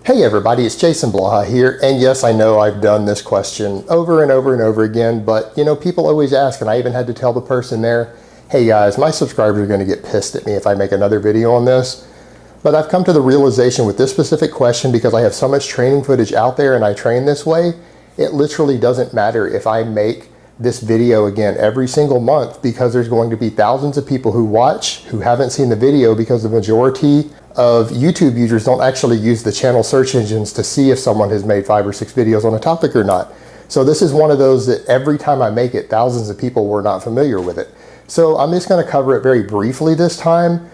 Hey everybody, it's Jason Blaha here, and yes, I know I've done this question over and over and over again, but people always ask, and I even had to tell the person there, hey guys, my subscribers are going to get pissed at me if I make another video on this. But I've come to the realization with this specific question, because I have so much training footage out there and I train this way, it literally doesn't matter if I make this video again every single month, because there's going to be thousands of people who watch who haven't seen the video, because the majority of YouTube users don't actually use the channel search engines to see if someone has made 5 or 6 videos on a topic or not. So this is one of those that every time I make it, thousands of people were not familiar with it. So I'm just going to cover it very briefly this time.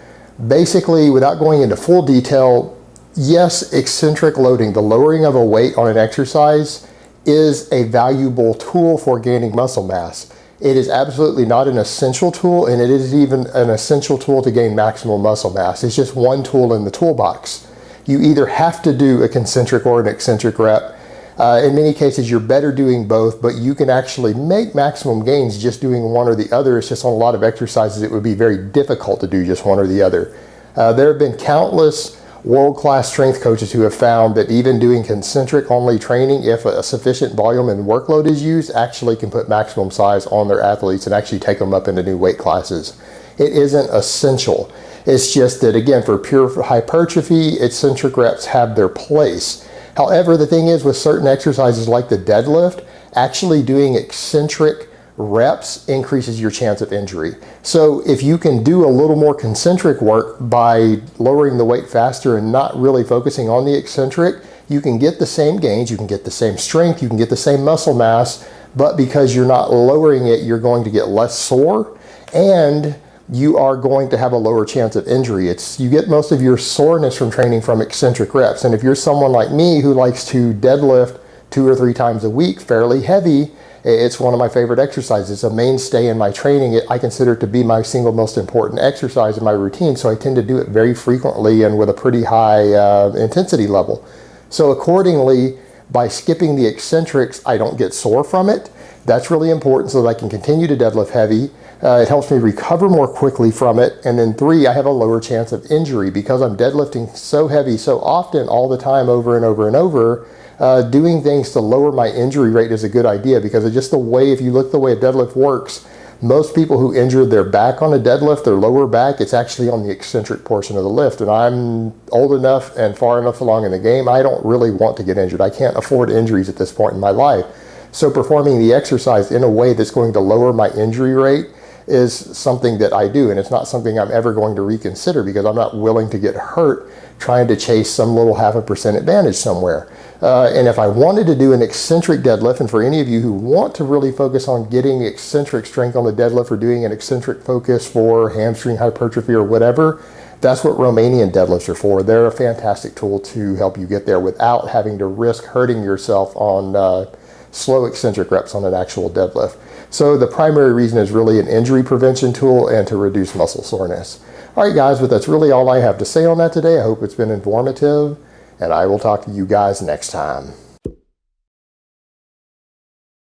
Basically, without going into full detail, yes, eccentric loading, the lowering of a weight on an exercise, is a valuable tool for gaining muscle mass. It is absolutely not an essential tool, and it is even an essential tool to gain maximal muscle mass. It's just one tool in the toolbox. You either have to do a concentric or an eccentric rep. In many cases, you're better doing both, but you can actually make maximum gains just doing one or the other. It's just on a lot of exercises, it would be very difficult to do just one or the other. There have been countless world-class strength coaches who have found that even doing concentric only training, if a sufficient volume and workload is used, actually can put maximum size on their athletes and actually take them up into new weight classes. It isn't essential. It's just that, again, for pure hypertrophy, eccentric reps have their place. However, the thing is, with certain exercises like the deadlift, actually doing eccentric reps increases your chance of injury. So if you can do a little more concentric work by lowering the weight faster and not really focusing on the eccentric, you can get the same gains, you can get the same strength, you can get the same muscle mass, but because you're not lowering it, you're going to get less sore, and you are going to have a lower chance of injury. You get most of your soreness from training from eccentric reps. And if you're someone like me who likes to deadlift 2 or 3 times a week, fairly heavy, it's one of my favorite exercises. It's a mainstay in my training. I consider it to be my single most important exercise in my routine, so I tend to do it very frequently and with a pretty high intensity level. So accordingly, by skipping the eccentrics, I don't get sore from it. That's really important so that I can continue to deadlift heavy. It helps me recover more quickly from it. And then 3, I have a lower chance of injury because I'm deadlifting so heavy so often all the time, over and over and over. Doing things to lower my injury rate is a good idea, because it's just the way, if you look the way a deadlift works, most people who injure their back on a deadlift, their lower back, it's actually on the eccentric portion of the lift. And I'm old enough and far enough along in the game, I don't really want to get injured. I can't afford injuries at this point in my life. So performing the exercise in a way that's going to lower my injury rate is something that I do, and it's not something I'm ever going to reconsider, because I'm not willing to get hurt trying to chase some little 0.5% advantage somewhere. And if I wanted to do an eccentric deadlift, and for any of you who want to really focus on getting eccentric strength on the deadlift, or doing an eccentric focus for hamstring hypertrophy or whatever, that's what Romanian deadlifts are for. They're a fantastic tool to help you get there without having to risk hurting yourself on slow eccentric reps on an actual deadlift. So the primary reason is really an injury prevention tool and to reduce muscle soreness. All right, guys, but that's really all I have to say on that today. I hope it's been informative, and I will talk to you guys next time.